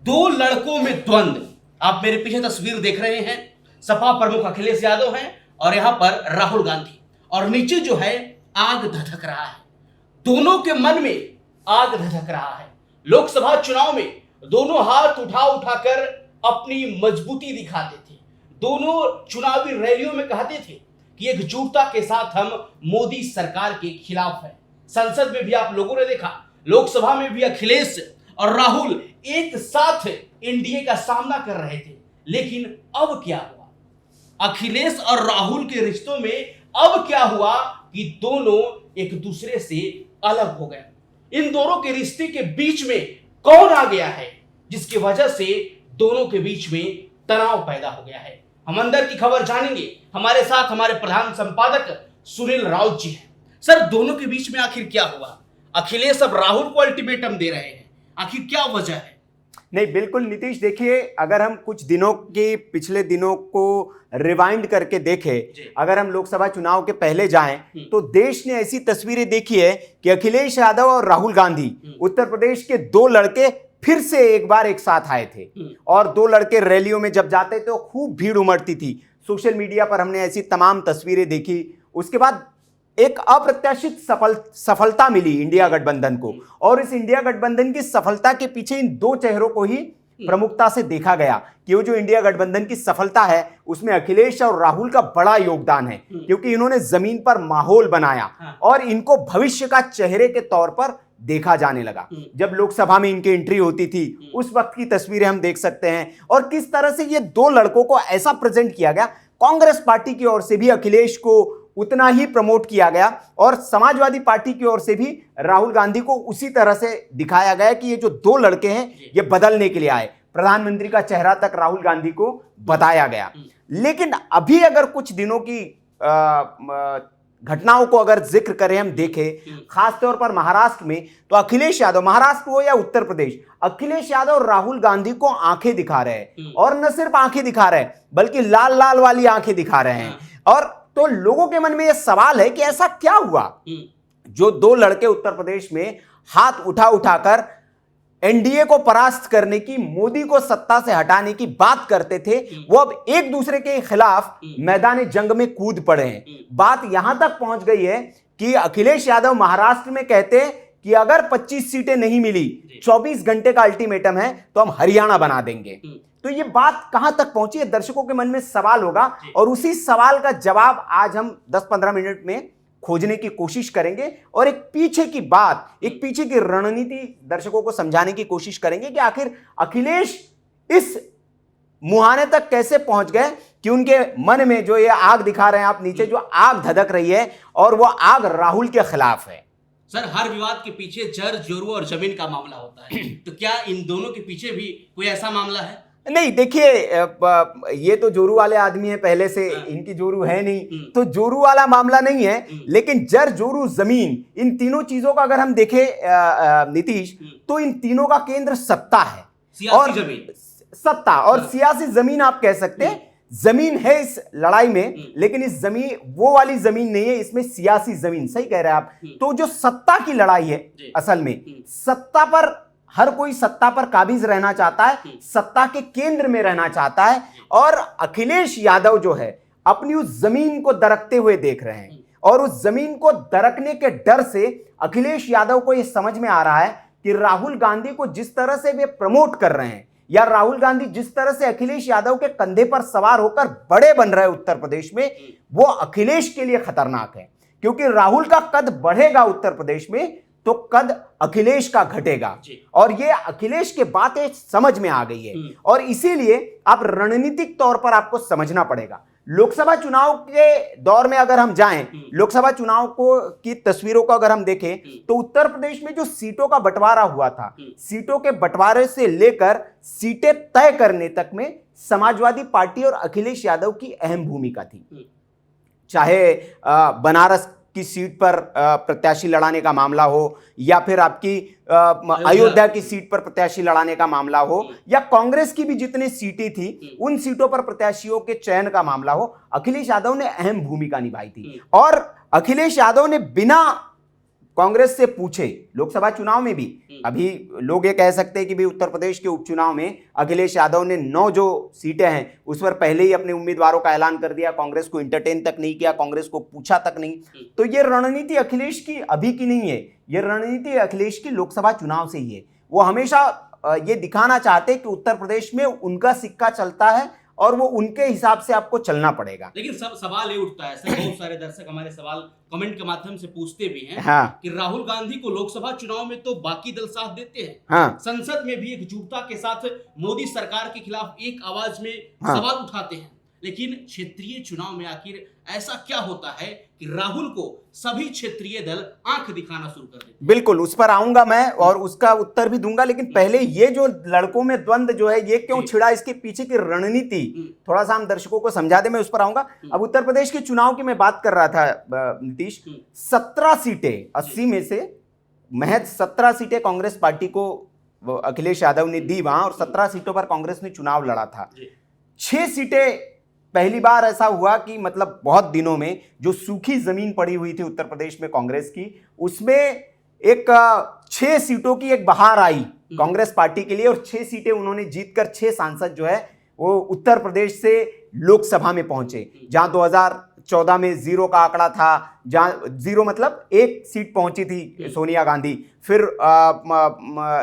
दो लड़कों में द्वंद्व। आप मेरे पीछे तस्वीर देख रहे हैं, सपा प्रमुख अखिलेश यादव हैं और यहां पर राहुल गांधी, और नीचे जो है आग धधक रहा है। दोनों के मन में आग धधक रहा है। लोकसभा चुनाव में दोनों हाथ उठा उठाकर अपनी मजबूती दिखाते थे। दोनों चुनावी रैलियों में कहते थे कि एकजुटता के साथ हम मोदी सरकार के खिलाफ हैं। संसद में भी आप लोगों ने देखा, लोकसभा में भी अखिलेश और राहुल एक साथ एनडीए का सामना कर रहे थे। लेकिन अब क्या हुआ? अखिलेश और राहुल के रिश्तों में अब क्या हुआ कि दोनों एक दूसरे से अलग हो गए। इन दोनों के रिश्ते के बीच में कौन आ गया है जिसकी वजह से दोनों के बीच में तनाव पैदा हो गया है? हम अंदर की खबर जानेंगे। हमारे साथ हमारे प्रधान संपादक सुनील राउत जी हैं। सर, दोनों के बीच में आखिर क्या हुआ? अखिलेश अब राहुल को अल्टीमेटम दे रहे हैं, आखिर क्या वजह है? नहीं, बिल्कुल नीतीश, देखिए, अगर हम कुछ दिनों के पिछले दिनों को रिवाइंड करके देखें, अगर हम लोकसभा चुनाव के पहले जाएं तो देश ने ऐसी तस्वीरें देखी है कि अखिलेश यादव और राहुल गांधी, उत्तर प्रदेश के दो लड़के फिर से एक बार एक साथ आए थे। और दो लड़के रैलियों में जब जाते तो खूब भीड़ उमड़ती थी। सोशल मीडिया पर हमने ऐसी तमाम तस्वीरें देखी। उसके बाद एक अप्रत्याशित सफलता मिली इंडिया गठबंधन को, और इस इंडिया गठबंधन की सफलता के पीछे इन दो चेहरों को ही प्रमुखता से देखा गया कि वो जो इंडिया गठबंधन की सफलता है उसमें अखिलेश और राहुल का बड़ा योगदान है, क्योंकि इन्होंने जमीन पर माहौल बनाया और इनको भविष्य का चेहरे के तौर पर देखा जाने लगा। जब लोकसभा में इनकी एंट्री होती थी उस वक्त की तस्वीरें हम देख सकते हैं, और किस तरह से ये दो लड़कों को ऐसा प्रेजेंट किया गया। कांग्रेस पार्टी की ओर से भी अखिलेश को उतना ही प्रमोट किया गया और समाजवादी पार्टी की ओर से भी राहुल गांधी को उसी तरह से दिखाया गया कि ये जो दो लड़के हैं ये बदलने के लिए आए। प्रधानमंत्री का चेहरा तक राहुल गांधी को बताया गया। लेकिन अभी अगर कुछ दिनों की घटनाओं को अगर जिक्र करें, हम देखें खासतौर पर महाराष्ट्र में, तो अखिलेश यादव, महाराष्ट्र हो या उत्तर प्रदेश, अखिलेश यादव राहुल गांधी को आंखें दिखा रहे हैं, और न सिर्फ आंखें दिखा रहे हैं बल्कि लाल लाल वाली आंखें दिखा रहे हैं। और तो लोगों के मन में यह सवाल है कि ऐसा क्या हुआ जो दो लड़के उत्तर प्रदेश में हाथ उठा उठाकर एनडीए को परास्त करने की, मोदी को सत्ता से हटाने की बात करते थे, वो अब एक दूसरे के खिलाफ मैदान जंग में कूद पड़े हैं। बात यहां तक पहुंच गई है कि अखिलेश यादव महाराष्ट्र में कहते हैं कि अगर 25 सीटें नहीं मिली, 24 घंटे का अल्टीमेटम है, तो हम हरियाणा बना देंगे। तो ये बात कहां तक पहुंची है, दर्शकों के मन में सवाल होगा, और उसी सवाल का जवाब आज हम 10-15 मिनट में खोजने की कोशिश करेंगे, और एक पीछे की बात, एक पीछे की रणनीति दर्शकों को समझाने की कोशिश करेंगे कि आखिर अखिलेश इस मुहाने तक कैसे पहुंच गए कि उनके मन में जो ये आग दिखा रहे हैं आप नीचे, जो आग धधक रही है, और वो आग राहुल के खिलाफ है। सर, हर विवाद के पीछे जर, जोरू और जमीन का मामला होता है, तो क्या इन दोनों के पीछे भी कोई ऐसा मामला है? नहीं, देखिए, ये तो जोरू वाले आदमी है पहले से, इनकी जोरू है नहीं, तो जोरू वाला मामला नहीं है। लेकिन जर, जोरू, जमीन, इन तीनों चीजों का अगर हम देखें नीतीश, तो इन तीनों का केंद्र सत्ता है, सियासी जमीन, सत्ता और सियासी जमीन आप कह सकते हैं। जमीन है इस लड़ाई में, लेकिन इस जमीन वो वाली जमीन नहीं है, इसमें सियासी जमीन, सही कह रहे हैं आप। तो जो सत्ता की लड़ाई है, असल में सत्ता पर हर कोई सत्ता पर काबिज रहना चाहता है, सत्ता के केंद्र में रहना चाहता है, और अखिलेश यादव जो है अपनी उस जमीन को दरकते हुए देख रहे हैं, और उस जमीन को दरकने के डर से अखिलेश यादव को यह समझ में आ रहा है कि राहुल गांधी को जिस तरह से वे प्रमोट कर रहे हैं, या राहुल गांधी जिस तरह से अखिलेश यादव के कंधे पर सवार होकर बड़े बन रहे उत्तर प्रदेश में, वो अखिलेश के लिए खतरनाक है। क्योंकि राहुल का कद बढ़ेगा उत्तर प्रदेश में तो कद अखिलेश का घटेगा, और ये अखिलेश के बातें समझ में आ गई है, और इसीलिए आप रणनीतिक तौर पर आपको समझना पड़ेगा। लोकसभा चुनाव के दौर में अगर हम जाएं, लोकसभा चुनाव को की तस्वीरों को अगर हम देखें, तो उत्तर प्रदेश में जो सीटों का बंटवारा हुआ था, सीटों के बंटवारे से लेकर सीटें तय करने तक में समाजवादी पार्टी और अखिलेश यादव की अहम भूमिका थी। चाहे बनारस की सीट पर प्रत्याशी लड़ाने का मामला हो, या फिर आपकी अयोध्या की सीट पर प्रत्याशी लड़ाने का मामला हो, या कांग्रेस की भी जितनी सीटें थी उन सीटों पर प्रत्याशियों के चयन का मामला हो, अखिलेश यादव ने अहम भूमिका निभाई थी। और अखिलेश यादव ने बिना कांग्रेस से पूछे लोकसभा चुनाव में भी। अभी लोग ये कह सकते हैं कि भाई उत्तर प्रदेश के उपचुनाव में अखिलेश यादव ने 9 जो सीटें हैं उस पर पहले ही अपने उम्मीदवारों का ऐलान कर दिया, कांग्रेस को इंटरटेन तक नहीं किया, कांग्रेस को पूछा तक नहीं। तो ये रणनीति अखिलेश की अभी की नहीं है, ये रणनीति अखिलेश की लोकसभा चुनाव से ही है। वो हमेशा ये दिखाना चाहते हैं कि उत्तर प्रदेश में उनका सिक्का चलता है और वो उनके हिसाब से आपको चलना पड़ेगा। लेकिन सब सवाल ये उठता है सर, बहुत सारे दर्शक हमारे सवाल कमेंट के माध्यम से पूछते भी हैं हाँ। कि राहुल गांधी को लोकसभा चुनाव में तो बाकी दल साथ देते हैं, हाँ। संसद में भी एकजुटता के साथ मोदी सरकार के खिलाफ एक आवाज में हाँ। सवाल उठाते हैं, लेकिन क्षेत्रीय चुनाव में आखिर ऐसा क्या होता है कि राहुल को सभी क्षेत्रीय दल आंख दिखाना शुरू कर देते हैं? बिल्कुल, उस पर आऊंगा मैं और उसका उत्तर भी दूंगा, लेकिन पहले ये जो लड़कों में द्वंद्व जो है ये क्यों छिड़ा, इसके पीछे की रणनीति थोड़ा सा हम दर्शकों को समझा दे, मैं उस पर आऊंगा। अब उत्तर प्रदेश के चुनाव की मैं बात कर रहा था नीतीश, 17 सीटें 80 में से महज 17 सीटें कांग्रेस पार्टी को अखिलेश यादव ने दी वहां, और 17 सीटों पर कांग्रेस ने चुनाव लड़ा था। 6 सीटें पहली बार ऐसा हुआ कि मतलब बहुत दिनों में जो सूखी जमीन पड़ी हुई थी उत्तर प्रदेश में कांग्रेस की, उसमें एक 6 सीटों की एक बहार आई कांग्रेस पार्टी के लिए, और 6 सीटें उन्होंने जीतकर 6 सांसद जो है वो उत्तर प्रदेश से लोकसभा में पहुंचे। जहां 2014 में 0 का आंकड़ा था, जहां 0 मतलब 1 सीट पहुंची थी सोनिया गांधी, फिर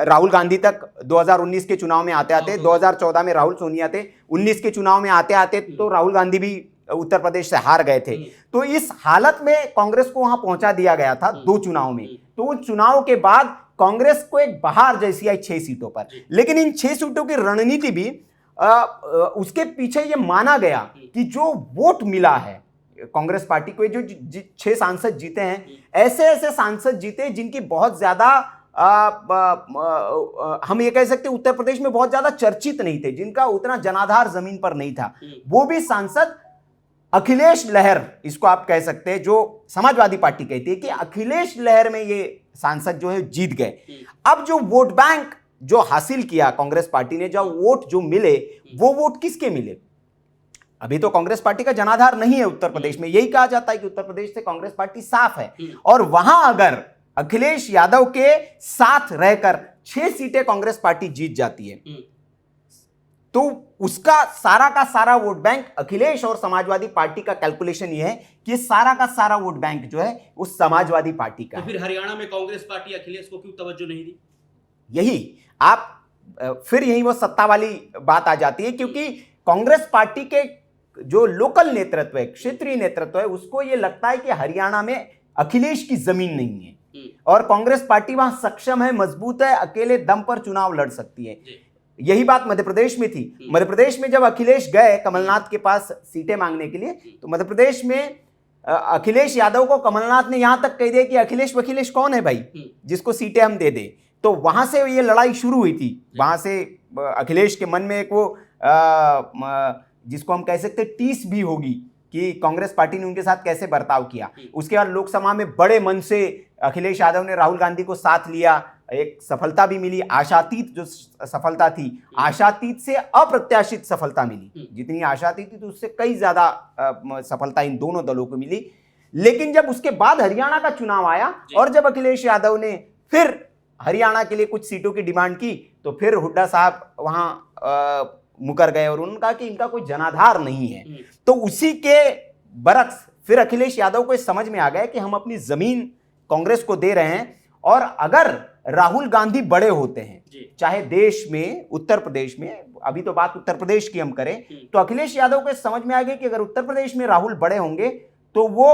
राहुल गांधी तक 2019 के चुनाव में आते आते, 2014 में राहुल सोनिया थे, 19 के चुनाव में आते आते तो राहुल गांधी भी उत्तर प्रदेश से हार गए थे। तो इस हालत में कांग्रेस को वहां पहुंचा दिया गया था 2 चुनाव में। तो उन चुनाव के बाद कांग्रेस को एक बहार जैसी आई 6 सीटों पर, लेकिन इन 6 सीटों की रणनीति भी उसके पीछे ये माना गया कि जो वोट मिला है कांग्रेस पार्टी को, जो 6 सांसद जीते हैं, ऐसे ऐसे सांसद जीते जिनकी बहुत ज्यादा हम ये कह सकते उत्तर प्रदेश में बहुत ज्यादा चर्चित नहीं थे, जिनका उतना जनाधार जमीन पर नहीं था। वो भी सांसद अखिलेश लहर, इसको आप कह सकते हैं, जो समाजवादी पार्टी कहती है कि अखिलेश लहर में ये सांसद जो है जीत गए। अब जो वोट बैंक जो हासिल किया कांग्रेस पार्टी ने, जो वोट जो मिले, वो वोट किसके मिले? अभी तो कांग्रेस पार्टी का जनाधार नहीं है उत्तर प्रदेश में, यही कहा जाता है कि उत्तर प्रदेश से कांग्रेस पार्टी साफ है, और वहां अगर अखिलेश यादव के साथ रहकर 6 सीटें कांग्रेस पार्टी जीत जाती है तो उसका सारा का सारा वोट बैंक, अखिलेश और समाजवादी पार्टी का कैलकुलेशन यह है कि सारा का सारा वोट बैंक जो है उस समाजवादी पार्टी का। तो फिर हरियाणा में कांग्रेस पार्टी अखिलेश को क्यों तवज्जो नहीं दी? यही आप फिर यही वो सत्ता वाली बात आ जाती है, क्योंकि कांग्रेस पार्टी के जो लोकल नेतृत्व है, क्षेत्रीय नेतृत्व है, उसको ये लगता है कि हरियाणा में अखिलेश की जमीन नहीं है और कांग्रेस पार्टी वहां सक्षम है, मजबूत है, अकेले दम पर चुनाव लड़ सकती है। यही बात मध्य प्रदेश में थी। मध्य प्रदेश में जब अखिलेश गए कमलनाथ के पास सीटें मांगने के लिए, तो मध्य प्रदेश में अखिलेश यादव को कमलनाथ ने यहां तक कह दिया कि अखिलेश वखिलेश कौन है भाई जिसको सीटें हम दे दे। तो वहां से ये लड़ाई शुरू हुई थी। वहां से अखिलेश के मन में एक वो जिसको हम कह सकते टीस भी होगी कि कांग्रेस पार्टी ने उनके साथ कैसे बर्ताव किया। उसके बाद लोकसभा में बड़े मन से अखिलेश यादव ने राहुल गांधी को साथ लिया, एक सफलता भी मिली, आशातीत जो सफलता थी, आशातीत से अप्रत्याशित सफलता मिली। जितनी आशातीत थी तो उससे कई ज्यादा सफलता इन दोनों दलों को मिली। लेकिन जब उसके बाद हरियाणा का चुनाव आया और जब अखिलेश यादव ने फिर हरियाणा के लिए कुछ सीटों की डिमांड की, तो फिर हुड्डा साहब वहां मुकर गए और उन्होंने कहा कि इनका कोई जनाधार नहीं है। तो उसी के बरक्स फिर अखिलेश यादव को समझ में आ गया कि हम अपनी जमीन कांग्रेस को दे रहे हैं, और अगर राहुल गांधी बड़े होते हैं चाहे देश में, उत्तर प्रदेश में, अभी तो बात उत्तर प्रदेश की हम करें, तो अखिलेश यादव को समझ में आ गया कि अगर उत्तर प्रदेश में राहुल बड़े होंगे तो वो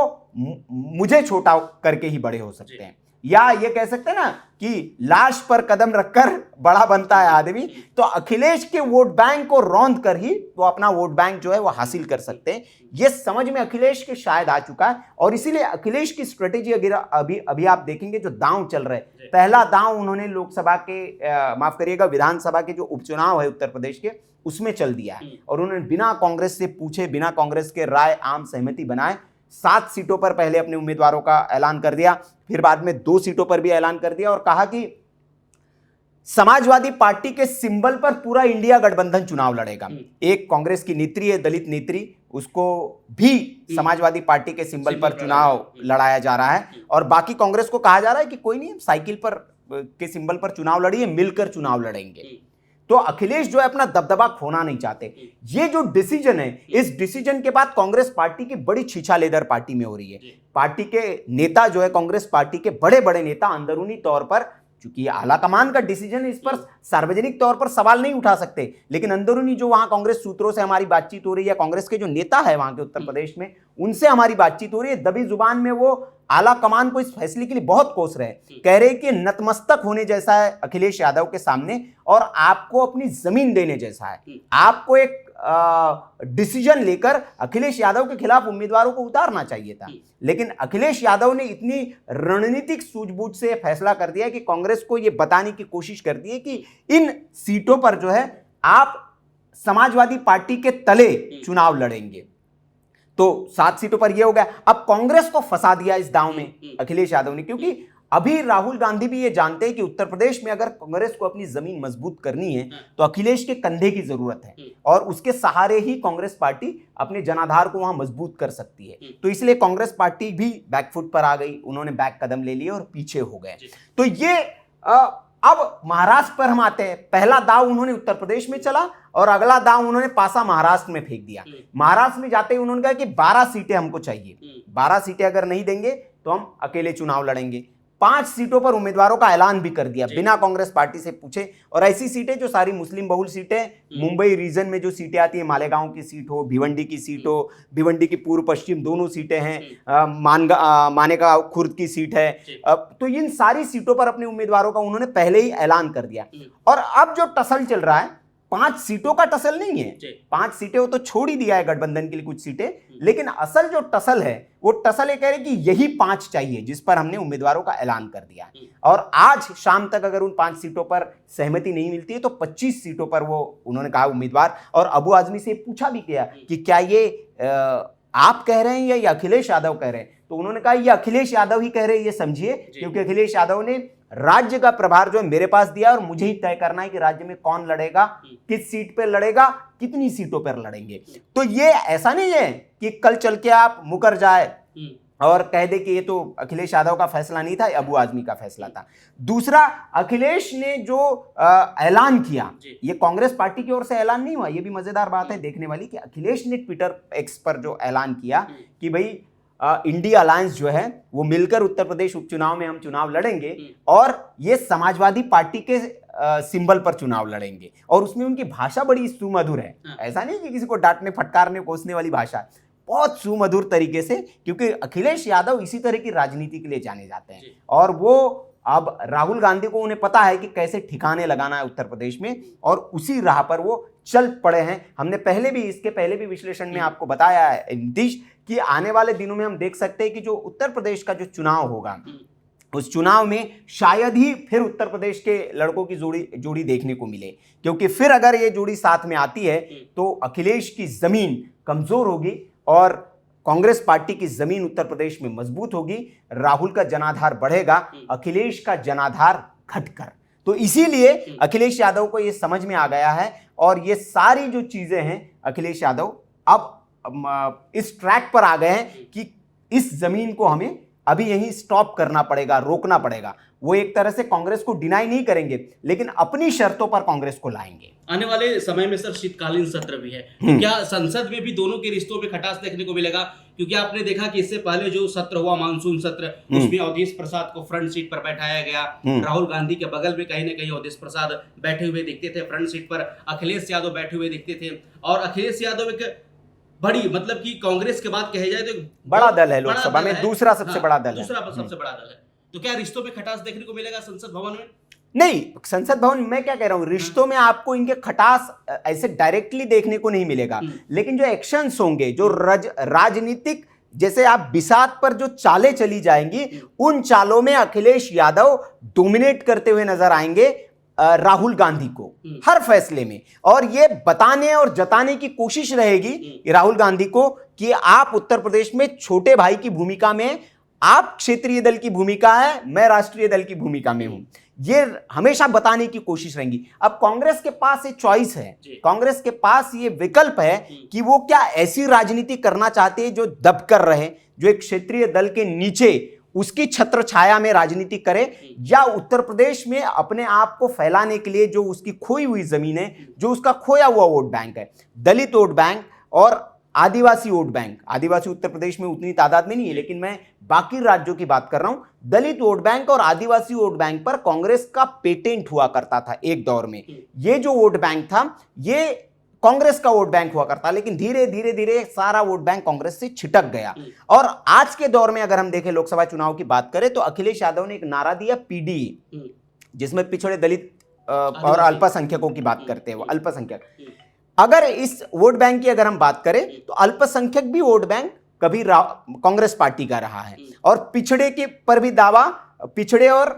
मुझे छोटा करके ही बड़े हो सकते हैं, या ये कह सकते हैं ना कि लाश पर कदम रखकर बड़ा बनता है आदमी। तो अखिलेश के वोट बैंक को रौंद कर ही वो अपना वोट बैंक जो है वो हासिल कर सकते हैं। ये समझ में अखिलेश के शायद आ चुका है, और इसीलिए अखिलेश की स्ट्रेटेजी अभी आप देखेंगे जो दांव चल रहे हैं, पहला दांव उन्होंने लोकसभा के माफ करिएगा विधानसभा के जो उपचुनाव है उत्तर प्रदेश के उसमें चल दिया है, और उन्होंने बिना कांग्रेस से पूछे, बिना कांग्रेस के राय आम सहमति बनाए 7 सीटों पर पहले अपने उम्मीदवारों का ऐलान कर दिया, फिर बाद में 2 सीटों पर भी ऐलान कर दिया, और कहा कि समाजवादी पार्टी के सिंबल पर पूरा इंडिया गठबंधन चुनाव लड़ेगा। एक कांग्रेस की नेत्री है, दलित नेत्री, उसको भी समाजवादी पार्टी के सिंबल पर चुनाव लड़ाया जा रहा है। और बाकी कांग्रेस को कहा जा रहा है कि कोई नहीं, साइकिल पर के सिंबल पर चुनाव लड़िए, मिलकर चुनाव लड़ेंगे। तो अखिलेश जो है अपना दबदबा खोना नहीं चाहते। ये जो डिसीजन है, इस डिसीजन के बाद कांग्रेस पार्टी की बड़ी छीछालेदर पार्टी में हो रही है। पार्टी के नेता जो है, कांग्रेस पार्टी के बड़े बड़े नेता अंदरूनी तौर पर, चूंकि आला कमान का डिसीजन है, इस पर सार्वजनिक तौर पर सवाल नहीं उठा सकते, लेकिन अंदरूनी जो वहां कांग्रेस सूत्रों से हमारी बातचीत हो रही है, कांग्रेस के जो नेता है वहां के उत्तर प्रदेश में, उनसे हमारी बातचीत हो रही है, दबी जुबान में वो आला कमान को इस फैसले के लिए बहुत कोस रहे हैं। कह रहे कि नतमस्तक होने जैसा है अखिलेश यादव के सामने, और आपको अपनी जमीन देने जैसा है। आपको एक डिसीजन लेकर अखिलेश यादव के खिलाफ उम्मीदवारों को उतारना चाहिए था, लेकिन अखिलेश यादव ने इतनी रणनीतिक सूझबूझ से फैसला कर दिया कि कांग्रेस को यह बताने की कोशिश कर दी है कि इन सीटों पर जो है आप समाजवादी पार्टी के तले चुनाव लड़ेंगे। तो 7 सीटों पर यह हो गया। अब कांग्रेस को फंसा दिया इस दांव में अखिलेश यादव ने, क्योंकि अभी राहुल गांधी भी ये जानते हैं कि उत्तर प्रदेश में अगर कांग्रेस को अपनी जमीन मजबूत करनी है तो अखिलेश के कंधे की जरूरत है, और उसके सहारे ही कांग्रेस पार्टी अपने जनाधार को वहां मजबूत कर सकती है। तो इसलिए कांग्रेस पार्टी भी बैकफुट पर आ गई, उन्होंने बैक कदम ले लिए और पीछे हो गए। तो ये अब महाराष्ट्र पर हम आते हैं। पहला दाव उन्होंने उत्तर प्रदेश में चला और अगला दाव उन्होंने पासा महाराष्ट्र में फेंक दिया। महाराष्ट्र में जाते ही उन्होंने कहा कि 12 सीटें हमको चाहिए, 12 सीटें अगर नहीं देंगे तो हम अकेले चुनाव लड़ेंगे। 5 सीटों पर उम्मीदवारों का ऐलान भी कर दिया बिना कांग्रेस पार्टी से पूछे, और ऐसी सीटें जो सारी मुस्लिम बहुल सीटें, मुंबई रीजन में जो सीटें आती है, मालेगांव की सीट हो, भिवंडी की सीट हो, भिवंडी की पूर्व पश्चिम दोनों सीटें हैं, मानेगांव खुर्द की सीट है, तो इन सारी सीटों पर अपने उम्मीदवारों का उन्होंने पहले ही ऐलान कर दिया। और अब जो टसल चल रहा है, 5 सीटों का टसल नहीं है, 5 सीटें वो तो छोड़ ही दिया है गठबंधन के लिए कुछ सीटें, लेकिन असल जो टसल है वो टसल ये कह रहे कि यही 5 चाहिए जिस पर हमने उम्मीदवारों का ऐलान कर दिया है। और आज शाम तक अगर उन 5 सीटों पर सहमति नहीं मिलती है तो 25 सीटों पर वो उन्होंने कहा उम्मीदवार। और अबू आजमी से पूछा भी किया कि क्या ये आप कह रहे हैं या ये अखिलेश यादव कह रहे हैं, तो उन्होंने कहा ये अखिलेश यादव ही कह रहे हैं, ये समझिए, क्योंकि अखिलेश यादव ने राज्य का प्रभार जो है मेरे पास दिया और मुझे ही तय करना है कि राज्य में कौन लड़ेगा, किस सीट पर लड़ेगा, कितनी सीटों पर लड़ेंगे। तो ये ऐसा नहीं है कि कल चल के आप मुकर जाए और कह दे कि ये तो अखिलेश यादव का फैसला नहीं था, अबू आजमी का फैसला था। दूसरा, अखिलेश ने जो ऐलान किया, ये कांग्रेस पार्टी की ओर से ऐलान नहीं हुआ। ये भी मजेदार बात है देखने वाली कि अखिलेश ने ट्विटर एक्स पर जो ऐलान किया कि भाई इंडिया अलायंस जो है वो मिलकर उत्तर प्रदेश उपचुनाव में हम चुनाव लड़ेंगे और ये समाजवादी पार्टी के सिंबल पर चुनाव लड़ेंगे। और उसमें उनकी भाषा बड़ी सुमधुर है, ऐसा नहीं कि किसी को डांटने फटकारने कोसने वाली भाषा, बहुत सुमधुर तरीके से, क्योंकि अखिलेश यादव इसी तरह की राजनीति के लिए जाने जाते हैं। और वो अब राहुल गांधी को उन्हें पता है कि कैसे ठिकाने लगाना है उत्तर प्रदेश में, और उसी राह पर वो चल पड़े हैं। हमने इसके पहले भी विश्लेषण में आपको बताया है नीतीश कि आने वाले दिनों में हम देख सकते हैं कि जो उत्तर प्रदेश का जो चुनाव होगा उस चुनाव में शायद ही फिर उत्तर प्रदेश के लड़कों की जोड़ी देखने को मिले, क्योंकि फिर अगर ये जोड़ी साथ में आती है तो अखिलेश की जमीन कमजोर होगी और कांग्रेस पार्टी की जमीन उत्तर प्रदेश में मजबूत होगी, राहुल का जनाधार बढ़ेगा, अखिलेश का जनाधार घटकर। तो इसीलिए अखिलेश यादव को यह समझ में आ गया है और ये सारी जो चीजें हैं अखिलेश यादव अब इस ट्रैक पर आ गए हैं कि इस जमीन को हमें अभी यहीं स्टॉप करना पड़ेगा, रोकना पड़ेगा। वो एक तरह से कांग्रेस को डिनाई नहीं करेंगे, लेकिन अपनी शर्तों पर कांग्रेस को लाएंगे। आने वाले समय में सर शीतकालीन सत्र भी है, क्या संसद में भी दोनों के रिश्तों में खटास देखने को मिलेगा? क्योंकि आपने देखा कि इससे पहले जो सत्र हुआ मानसून सत्र, उसमें अवधेश प्रसाद को फ्रंट सीट पर बैठाया गया। राहुल गांधी के बगल में कहीं ना कहीं अवधेश प्रसाद बैठे हुए दिखते थे, फ्रंट सीट पर अखिलेश यादव बैठे हुए दिखते थे। और अखिलेश यादव एक बड़ी, मतलब कि कांग्रेस के बाद कहे जाए तो बड़ा दल है लोकसभा में, दूसरा सबसे बड़ा दल है। सबसे बड़ा दल है। तो क्या रिश्तों में खटास देखने को मिलेगा संसद भवन में? नहीं, संसद भवन मैं क्या कह रहा हूं, रिश्तों में आपको इनके खटास ऐसे डायरेक्टली देखने को नहीं मिलेगा, लेकिन जो एक्शंस होंगे, जो राजनीतिक, जैसे आप बिसात पर जो चालें चली जाएंगी, उन चालों में अखिलेश यादव डोमिनेट करते हुए नजर आएंगे राहुल गांधी को हर फैसले में। और ये बताने और जताने की कोशिश रहेगी राहुल गांधी को कि आप उत्तर प्रदेश में छोटे भाई की भूमिका में आप क्षेत्रीय दल की भूमिका है, मैं राष्ट्रीय दल की भूमिका में हूं, ये हमेशा बताने की कोशिश रहेंगी। अब कांग्रेस के पास ये चॉइस है, कांग्रेस के पास ये विकल्प है कि वो क्या ऐसी राजनीति करना चाहते हैं जो दबकर रहे, जो एक क्षेत्रीय दल के नीचे उसकी छत्र छाया में राजनीति करे, या उत्तर प्रदेश में अपने आप को फैलाने के लिए जो उसकी खोई हुई जमीन है, जो उसका खोया हुआ वोट बैंक है, दलित वोट बैंक और आदिवासी वोट बैंक। आदिवासी उत्तर प्रदेश में उतनी तादाद में नहीं है, लेकिन मैं बाकी राज्यों की बात कर रहा हूं। दलित वोट बैंक और आदिवासी वोट बैंक पर कांग्रेस का पेटेंट हुआ करता था एक दौर में। ये जो वोट बैंक था ये कांग्रेस का वोट बैंक हुआ करता, लेकिन धीरे धीरे धीरे सारा वोट बैंक कांग्रेस से छिटक गया। और आज के दौर में अगर हम देखें, लोकसभा चुनाव की बात करें, तो अखिलेश यादव ने एक नारा दिया पीडीए, जिसमें पिछड़े दलित और अल्पसंख्यकों की बात करते हैं, वो अल्पसंख्यक। अगर इस वोट बैंक की अगर हम बात करें तो अल्पसंख्यक भी वोट बैंक कभी कांग्रेस पार्टी का रहा है, और पिछड़े के पर भी दावा, पिछड़े और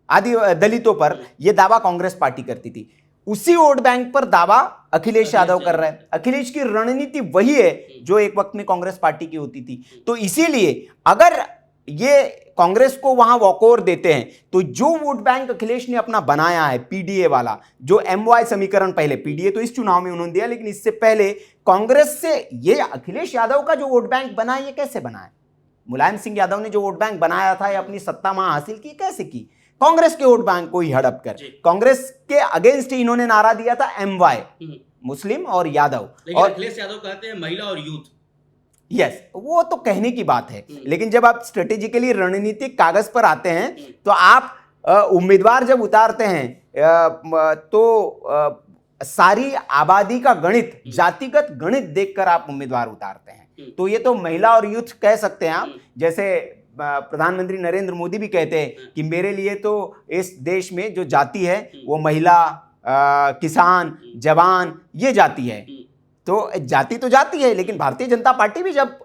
आदि दलितों पर यह दावा कांग्रेस पार्टी करती थी। उसी वोट बैंक पर दावा अखिलेश यादव कर रहा है। अखिलेश की रणनीति वही है जो एक वक्त में कांग्रेस पार्टी की होती थी। तो इसीलिए अगर ये कांग्रेस को वहां वॉकओवर देते हैं तो जो वोट बैंक अखिलेश ने अपना बनाया है, पीडीए वाला, जो एमवाई समीकरण, पहले पीडीए तो इस चुनाव में उन्होंने दिया, लेकिन इससे पहले कांग्रेस से ये अखिलेश यादव का जो वोट बैंक बना, ये कैसे बना है? मुलायम सिंह यादव ने जो वोट बैंक बनाया था, अपनी सत्ता वहां हासिल की, कैसे की? कांग्रेस के वोट बैंक को ही हड़प कर। कांग्रेस के अगेंस्ट ही इन्होंने नारा दिया था एमवाई, मुस्लिम और यादव। और अखिलेश यादव कहते हैं महिला और यूथ। यस, वो तो कहने की बात है, लेकिन जब आप स्ट्रेटेजिकली रणनीतिक कागज पर आते हैं तो आप उम्मीदवार जब उतारते हैं तो सारी आबादी का गणित, जातिगत गणित देखकर आप उम्मीदवार उतारते हैं। तो ये तो महिला और यूथ कह सकते हैं आप, जैसे प्रधानमंत्री नरेंद्र मोदी भी कहते हैं कि मेरे लिए तो इस देश में जो जाति है वो महिला, किसान, जवान, ये जाति है। तो जाति तो जाति है, लेकिन भारतीय जनता पार्टी भी जब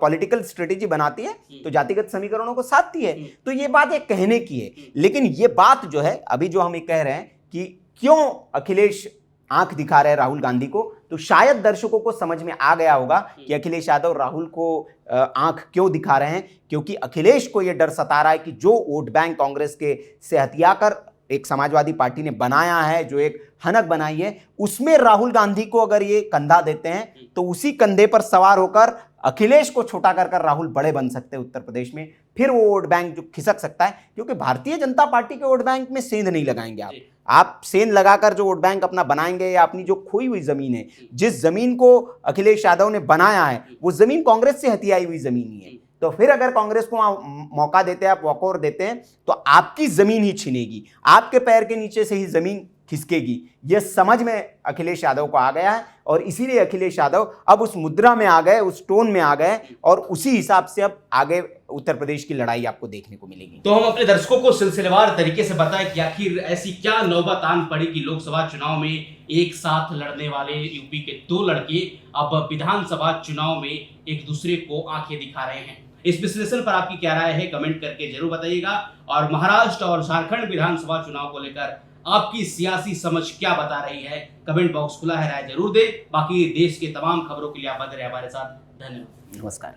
पॉलिटिकल स्ट्रेटेजी बनाती है तो जातिगत समीकरणों को साधती है। तो ये बात एक कहने की है, लेकिन ये बात जो है अभी जो हम कह रहे हैं कि क्यों अखिलेश आंख दिखा रहे हैं राहुल गांधी को, तो शायद दर्शकों को समझ में आ गया होगा कि अखिलेश यादव राहुल को आंख क्यों दिखा रहे हैं। क्योंकि अखिलेश को यह डर सता रहा है कि जो वोट बैंक कांग्रेस के से हथियाकर एक समाजवादी पार्टी ने बनाया है, जो एक हनक बनाई है, उसमें राहुल गांधी को अगर ये कंधा देते हैं तो उसी कंधे पर सवार होकर अखिलेश को छोटा कर राहुल बड़े बन सकते हैं उत्तर प्रदेश में। फिर वो वोट बैंक जो खिसक सकता है, क्योंकि भारतीय जनता पार्टी के वोट बैंक में सेंध नहीं लगाएंगे आप सेंध लगाकर जो वोट बैंक अपना बनाएंगे, या अपनी जो खोई हुई जमीन है, जिस जमीन को अखिलेश यादव ने बनाया है वो जमीन कांग्रेस से हथियाई हुई जमीन ही है। तो फिर अगर कांग्रेस को मौका देते हैं, आप वॉकओवर देते हैं, तो आपकी जमीन ही छीनेगी, आपके पैर के नीचे से ही जमीन खिसकेगी। यह समझ में अखिलेश यादव को आ गया है, और इसीलिए अखिलेश यादव अब उस मुद्रा में आ गए, उस टोन में आ गए, और उसी हिसाब से अब आगे उत्तर प्रदेश की लड़ाई आपको देखने को मिलेगी। तो हम अपने दर्शकों को सिलसिलेवार तरीके से बताएं कि आखिर ऐसी क्या नौबत आन पड़ी कि लोकसभा चुनाव में एक साथ लड़ने वाले यूपी के दो लड़के अब विधानसभा चुनाव में एक दूसरे को आंखें दिखा रहे हैं। इस विश्लेषण पर आपकी क्या राय है, कमेंट करके जरूर बताइएगा। और महाराष्ट्र और झारखंड विधानसभा चुनाव को लेकर आपकी सियासी समझ क्या बता रही है, कमेंट बॉक्स खुला है, राय जरूर दे। बाकी देश के तमाम खबरों के लिए आप बने रहिए हमारे साथ। धन्यवाद, नमस्कार।